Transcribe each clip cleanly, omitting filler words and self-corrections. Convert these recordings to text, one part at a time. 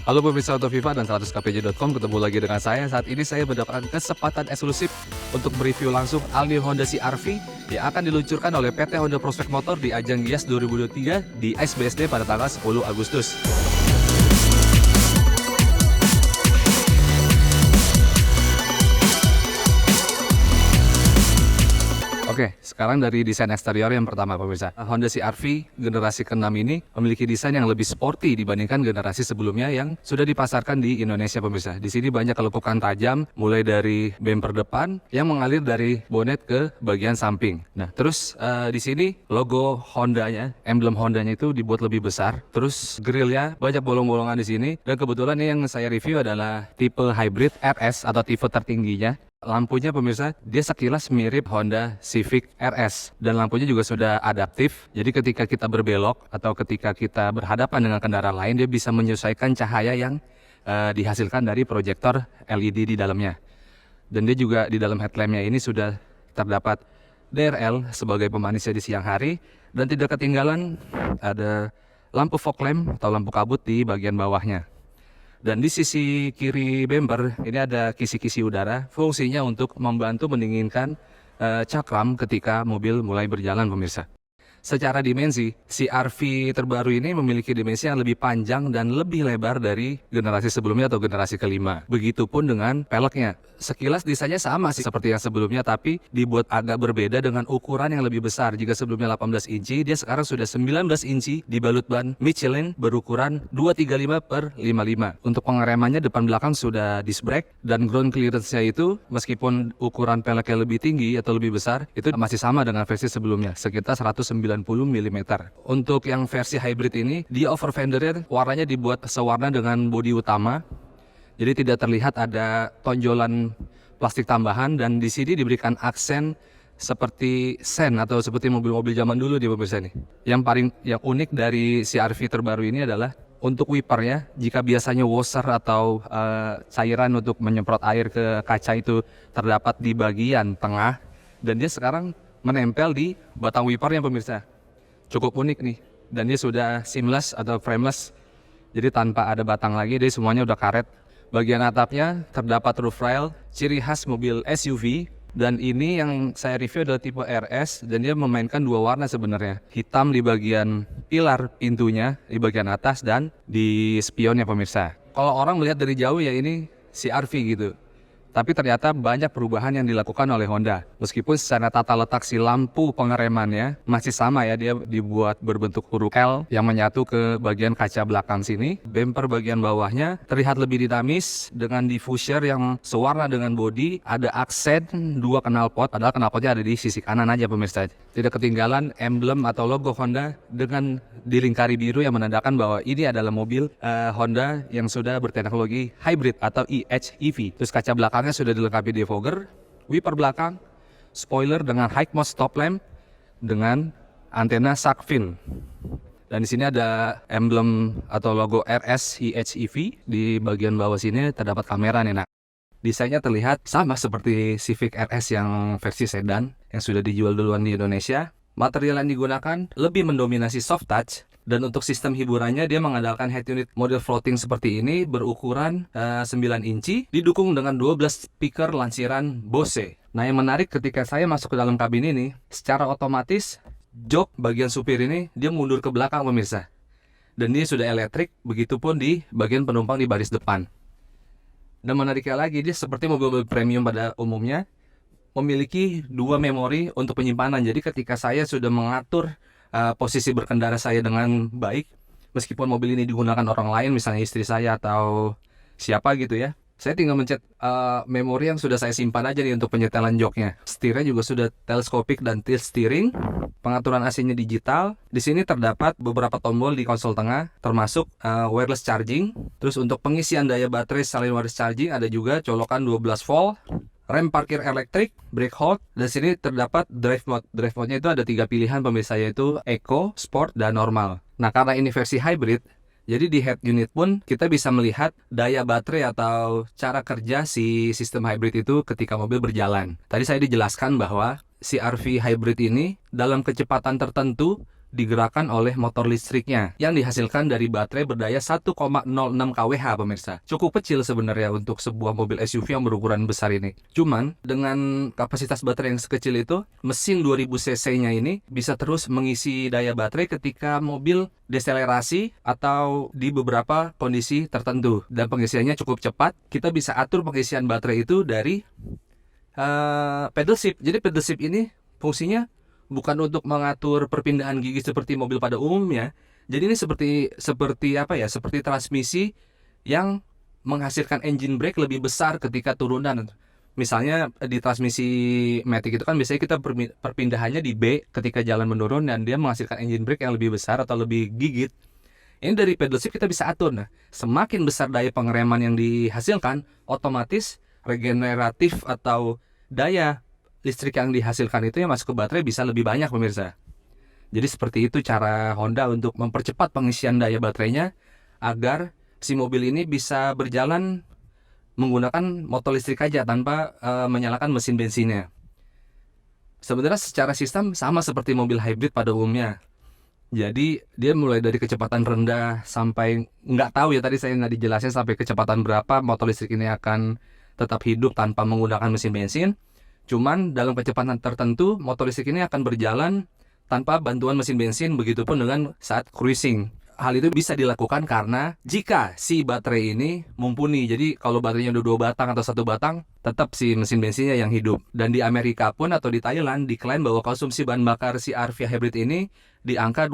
Halo pemirsa Autoviva dan 100kpj.com, ketemu lagi dengan saya. Saat ini saya mendapatkan kesempatan eksklusif untuk mereview langsung all new Honda CR-V yang akan diluncurkan oleh PT Honda Prospect Motor di ajang Gias 2023 di ICE-BSD pada tanggal 10 Agustus. Oke, sekarang dari desain eksterior yang pertama pemirsa. Honda CR-V generasi ke-6 ini memiliki desain yang lebih sporty dibandingkan generasi sebelumnya yang sudah dipasarkan di Indonesia pemirsa. Di sini banyak kelekukan tajam mulai dari bumper depan yang mengalir dari bonet ke bagian samping. Nah, terus di sini logo Hondanya, emblem Hondanya itu dibuat lebih besar. Terus grillnya banyak bolong-bolongan di sini. Dan kebetulan ini yang saya review adalah tipe hybrid RS atau tipe tertingginya. Lampunya pemirsa, dia sekilas mirip Honda Civic RS dan lampunya juga sudah adaptif. Jadi ketika kita berbelok atau ketika kita berhadapan dengan kendaraan lain, dia bisa menyesuaikan cahaya yang dihasilkan dari proyektor LED di dalamnya. Dan dia juga di dalam headlampnya ini sudah terdapat DRL sebagai pemanisnya di siang hari. Dan tidak ketinggalan ada lampu fog lamp atau lampu kabut di bagian bawahnya. Dan di sisi kiri bumper ini ada kisi-kisi udara, fungsinya untuk membantu mendinginkan cakram ketika mobil mulai berjalan pemirsa. Secara dimensi, CR-V terbaru ini memiliki dimensi yang lebih panjang dan lebih lebar dari generasi sebelumnya atau generasi kelima. Begitupun dengan peleknya. Sekilas desainnya sama sih seperti yang sebelumnya, tapi dibuat agak berbeda dengan ukuran yang lebih besar. Jika sebelumnya 18 inci, dia sekarang sudah 19 inci dibalut ban Michelin berukuran 235/55. Untuk pengeremannya depan belakang sudah disc brake dan ground clearance-nya itu meskipun ukuran peleknya lebih tinggi atau lebih besar, itu masih sama dengan versi sebelumnya, sekitar 190 mm. Untuk yang versi hybrid ini, dia over fendernya warnanya dibuat sewarna dengan bodi utama. Jadi tidak terlihat ada tonjolan plastik tambahan dan di sini diberikan aksen seperti sen atau seperti mobil-mobil zaman dulu di pemirsa ini. Yang unik dari CR-V terbaru ini adalah untuk wipernya. Jika biasanya washer atau cairan untuk menyemprot air ke kaca itu terdapat di bagian tengah, dan dia sekarang menempel di batang wipernya pemirsa. Cukup unik nih, dan dia sudah seamless atau frameless, jadi tanpa ada batang lagi, dia semuanya udah karet. Bagian atapnya terdapat roof rail, ciri khas mobil SUV, dan ini yang saya review adalah tipe RS, dan dia memainkan dua warna sebenarnya. Hitam di bagian pilar pintunya, di bagian atas, dan di spionnya pemirsa. Kalau orang melihat dari jauh ya ini CR-V gitu. Tapi ternyata banyak perubahan yang dilakukan oleh Honda. Meskipun secara tata letak si lampu pengeremannya masih sama ya, dia dibuat berbentuk huruf L yang menyatu ke bagian kaca belakang sini. Bumper bagian bawahnya terlihat lebih dinamis dengan diffuser yang sewarna dengan bodi. Ada aksen dua knalpot, padahal knalpotnya ada di sisi kanan aja pemirsa. Tidak ketinggalan emblem atau logo Honda dengan dilingkari biru yang menandakan bahwa ini adalah mobil Honda yang sudah berteknologi hybrid atau EHEV. Terus kaca belakangnya sudah dilengkapi defogger, wiper belakang, spoiler dengan high mount stop lamp dengan antena shark fin. Dan di sini ada emblem atau logo RS EHEV. Di bagian bawah sini terdapat kamera nih. Nah, desainnya terlihat sama seperti Civic RS yang versi sedan yang sudah dijual duluan di Indonesia. Material yang digunakan lebih mendominasi soft touch. Dan untuk sistem hiburannya dia mengandalkan head unit model floating seperti ini berukuran 9 inci didukung dengan 12 speaker lansiran Bose. Nah, yang menarik ketika saya masuk ke dalam kabin ini, secara otomatis jok bagian supir ini dia mundur ke belakang pemirsa. Dan dia sudah elektrik, begitupun di bagian penumpang di baris depan. Dan menariknya lagi, dia seperti mobil-mobil premium pada umumnya memiliki dua memori untuk penyimpanan. Jadi ketika saya sudah mengatur posisi berkendara saya dengan baik, meskipun mobil ini digunakan orang lain, misalnya istri saya atau siapa gitu ya, saya tinggal mencet memori yang sudah saya simpan aja nih untuk penyetelan joknya. Setirnya juga sudah teleskopik dan tilt steering. Pengaturan AC-nya digital. Di sini terdapat beberapa tombol di konsol tengah, termasuk wireless charging. Terus untuk pengisian daya baterai selain wireless charging ada juga colokan 12 volt. Rem parkir elektrik, brake hold, dan sini terdapat drive mode. Drive mode-nya itu ada 3 pilihan pemirsa, yaitu Eco, Sport, dan Normal. Nah, karena ini versi hybrid, jadi di head unit pun kita bisa melihat daya baterai atau cara kerja si sistem hybrid itu ketika mobil berjalan. Tadi saya dijelaskan bahwa CR-V hybrid ini dalam kecepatan tertentu digerakkan oleh motor listriknya yang dihasilkan dari baterai berdaya 1,06 kWh pemirsa. Cukup kecil sebenarnya untuk sebuah mobil SUV yang berukuran besar ini. Cuman dengan kapasitas baterai yang sekecil itu, mesin 2000 cc-nya ini bisa terus mengisi daya baterai ketika mobil deselerasi atau di beberapa kondisi tertentu. Dan pengisiannya cukup cepat. Kita bisa atur pengisian baterai itu dari pedal shift. Jadi pedal shift ini fungsinya bukan untuk mengatur perpindahan gigi seperti mobil pada umumnya. Jadi ini seperti apa ya? Seperti transmisi yang menghasilkan engine brake lebih besar ketika turunan. Misalnya di transmisi matic itu kan biasanya kita perpindahannya di B ketika jalan menurun dan dia menghasilkan engine brake yang lebih besar atau lebih gigit. Ini dari pedal shift kita bisa atur. Nah, semakin besar daya pengereman yang dihasilkan, otomatis regeneratif atau daya listrik yang dihasilkan itu yang masuk ke baterai bisa lebih banyak pemirsa. Jadi seperti itu cara Honda untuk mempercepat pengisian daya baterainya agar si mobil ini bisa berjalan menggunakan motor listrik aja tanpa menyalakan mesin bensinnya. Sebenarnya secara sistem sama seperti mobil hybrid pada umumnya. Jadi dia mulai dari kecepatan rendah sampai nggak tahu ya, tadi saya nggak dijelasin sampai kecepatan berapa motor listrik ini akan tetap hidup tanpa menggunakan mesin bensin. Cuman dalam kecepatan tertentu motor listrik ini akan berjalan tanpa bantuan mesin bensin, begitupun dengan saat cruising. Hal itu bisa dilakukan karena jika si baterai ini mumpuni. Jadi kalau baterainya udah 2 batang atau 1 batang, tetap si mesin bensinnya yang hidup. Dan di Amerika pun atau di Thailand diklaim bahwa konsumsi bahan bakar si RV hybrid ini di angka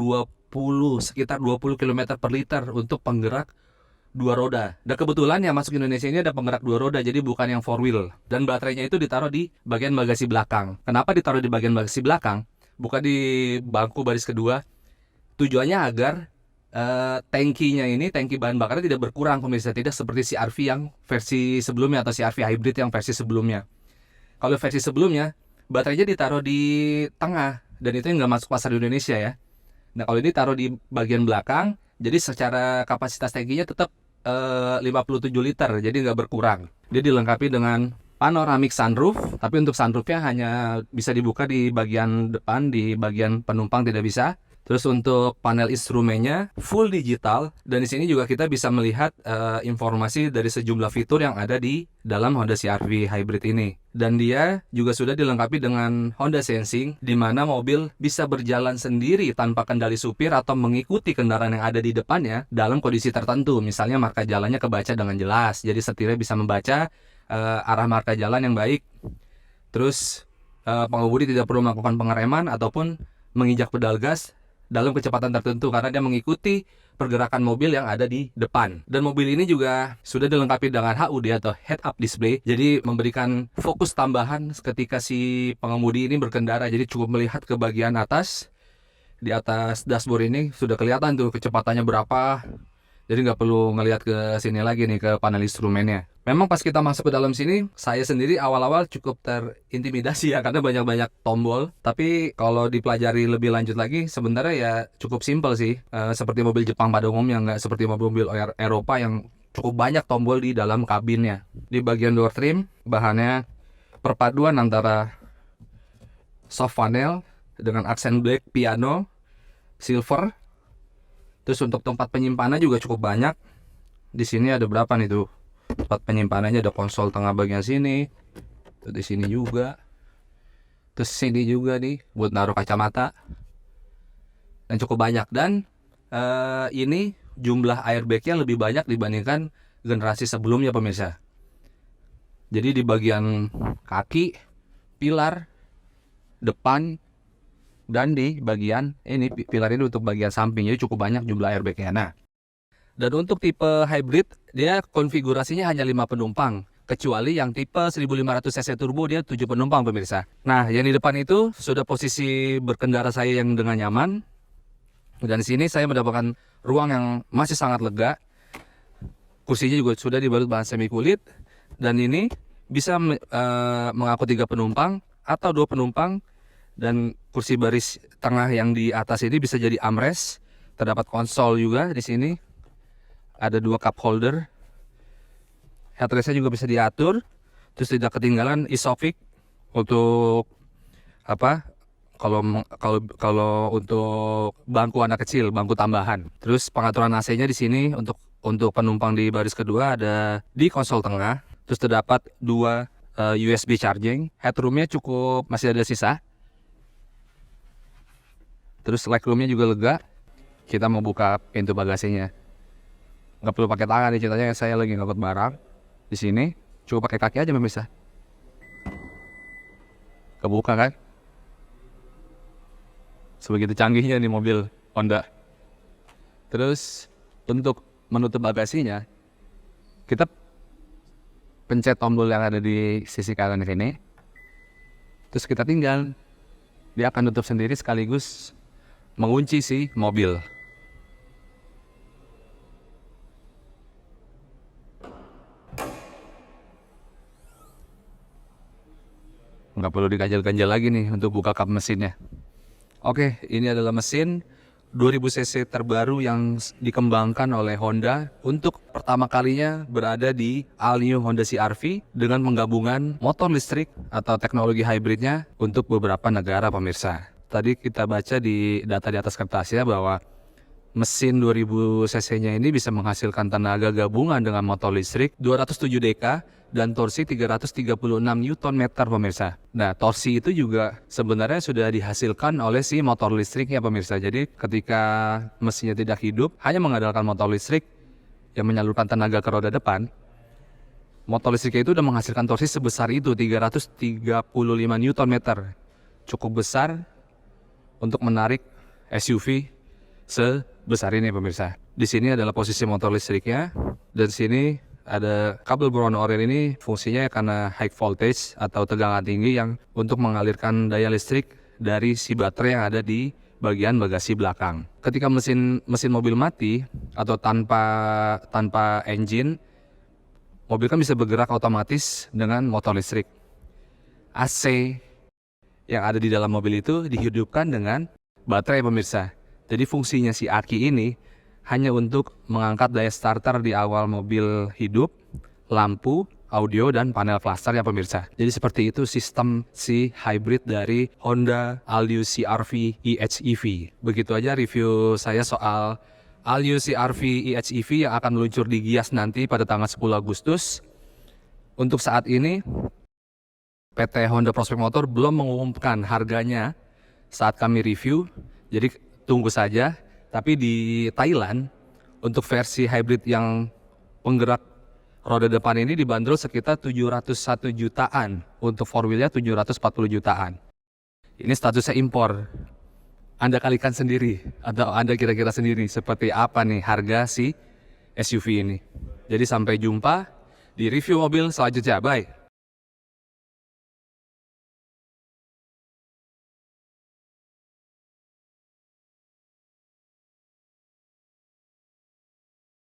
sekitar 20 km per liter untuk penggerak 2 roda. Dan kebetulan yang masuk Indonesia ini ada penggerak 2 roda, jadi bukan yang 4 wheel. Dan baterainya itu ditaruh di bagian bagasi belakang. Kenapa ditaruh di bagian bagasi belakang? Bukan di bangku baris kedua. Tujuannya agar tangkinya ini, tangki bahan bakarnya tidak berkurang pemirsa, tidak seperti si RV yang versi sebelumnya atau si RV hybrid yang versi sebelumnya. Kalau versi sebelumnya baterainya ditaruh di tengah dan itu yang nggak masuk pasar di Indonesia ya. Nah kalau ini taruh di bagian belakang, jadi secara kapasitas tangkinya tetap 57 liter, jadi nggak berkurang. Dia dilengkapi dengan panoramic sunroof, tapi untuk sunroofnya hanya bisa dibuka di bagian depan, di bagian penumpang tidak bisa. Terus untuk panel instrumennya full digital, dan di sini juga kita bisa melihat informasi dari sejumlah fitur yang ada di dalam Honda CR-V hybrid ini. Dan dia juga sudah dilengkapi dengan Honda Sensing, di mana mobil bisa berjalan sendiri tanpa kendali supir atau mengikuti kendaraan yang ada di depannya dalam kondisi tertentu. Misalnya marka jalannya kebaca dengan jelas, jadi setirnya bisa membaca arah marka jalan yang baik. Terus pengemudi tidak perlu melakukan pengereman ataupun menginjak pedal gas dalam kecepatan tertentu karena dia mengikuti pergerakan mobil yang ada di depan. Dan mobil ini juga sudah dilengkapi dengan HUD atau head up display, jadi memberikan fokus tambahan ketika si pengemudi ini berkendara. Jadi cukup melihat ke bagian atas, di atas dashboard ini sudah kelihatan tuh kecepatannya berapa. Jadi nggak perlu ngelihat ke sini lagi nih, ke panel instrumennya. Memang pas kita masuk ke dalam sini, saya sendiri awal-awal cukup terintimidasi ya, karena banyak-banyak tombol. Tapi kalau dipelajari lebih lanjut lagi, sebenarnya ya cukup simpel sih. Seperti mobil Jepang pada umumnya, nggak seperti mobil-mobil Eropa yang cukup banyak tombol di dalam kabinnya. Di bagian door trim, bahannya perpaduan antara soft panel dengan aksen black, piano, silver. Terus untuk tempat penyimpanan juga cukup banyak. Di sini ada berapa nih tuh? Tempat penyimpanannya ada konsol tengah bagian sini. Terus di sini juga. Terus sini juga nih buat naruh kacamata. Dan cukup banyak, dan ini jumlah airbagnya lebih banyak dibandingkan generasi sebelumnya pemirsa. Jadi di bagian kaki, pilar, depan, dan di bagian ini pilar ini untuk bagian samping, jadi cukup banyak jumlah airbagnya. Nah, dan untuk tipe hybrid dia konfigurasinya hanya 5 penumpang, kecuali yang tipe 1500 cc turbo dia 7 penumpang pemirsa. Nah, yang di depan itu sudah posisi berkendara saya yang dengan nyaman, dan di sini saya mendapatkan ruang yang masih sangat lega. Kursinya juga sudah dibalut bahan semi kulit, dan ini bisa mengangkut 3 penumpang atau 2 penumpang. Dan kursi baris tengah yang di atas ini bisa jadi armrest. Terdapat konsol juga di sini. Ada 2 cup holder. Headrestnya juga bisa diatur. Terus tidak ketinggalan isofix untuk Kalau untuk bangku anak kecil, bangku tambahan. Terus pengaturan AC-nya di sini untuk penumpang di baris kedua ada di konsol tengah. Terus terdapat dua USB charging. Headroomnya cukup, masih ada sisa. Terus legroomnya juga lega. Kita mau buka pintu bagasinya. Nggak perlu pakai tangan nih, ceritanya saya lagi ngangkut barang di sini. Cukup pakai kaki aja pemirsa. Kebuka kan? Sebegitu canggihnya nih mobil Honda. Terus untuk menutup bagasinya, kita pencet tombol yang ada di sisi kanan sini. Terus kita tinggal, dia akan tutup sendiri sekaligus mengunci si mobil. Nggak perlu diganjal-ganjal lagi nih untuk buka kap mesinnya. Oke, ini adalah mesin 2000 cc terbaru yang dikembangkan oleh Honda untuk pertama kalinya berada di all new Honda CR-V dengan menggabungan motor listrik atau teknologi hybridnya untuk beberapa negara pemirsa. Tadi kita baca di data di atas kertasnya bahwa mesin 2000 cc-nya ini bisa menghasilkan tenaga gabungan dengan motor listrik 207 dk dan torsi 336 Nm pemirsa. Nah, torsi itu juga sebenarnya sudah dihasilkan oleh si motor listriknya pemirsa. Jadi ketika mesinnya tidak hidup, hanya mengandalkan motor listrik yang menyalurkan tenaga ke roda depan, motor listriknya itu sudah menghasilkan torsi sebesar itu 335 Nm. Cukup besar untuk menarik SUV sebesar ini pemirsa. Di sini adalah posisi motor listriknya, dan sini ada kabel berwarna oranye. Ini fungsinya karena high voltage atau tegangan tinggi yang untuk mengalirkan daya listrik dari si baterai yang ada di bagian bagasi belakang. Ketika mesin mobil mati atau tanpa engine, mobil kan bisa bergerak otomatis dengan motor listrik. AC yang ada di dalam mobil itu dihidupkan dengan baterai pemirsa. Jadi fungsinya si aki ini hanya untuk mengangkat daya starter di awal mobil hidup, lampu, audio, dan panel cluster ya pemirsa. Jadi seperti itu sistem si hybrid dari Honda All New CR-V eHEV. Begitu aja review saya soal All New CR-V eHEV yang akan meluncur di Gias nanti pada tanggal 10 Agustus. Untuk saat ini, PT Honda Prospect Motor belum mengumumkan harganya saat kami review, jadi tunggu saja. Tapi di Thailand, untuk versi hybrid yang penggerak roda depan ini dibanderol sekitar 701 jutaan. Untuk four wheelnya 740 jutaan. Ini statusnya impor. Anda kalikan sendiri, atau Anda kira-kira sendiri seperti apa nih harga si SUV ini. Jadi sampai jumpa di review mobil selanjutnya. Bye!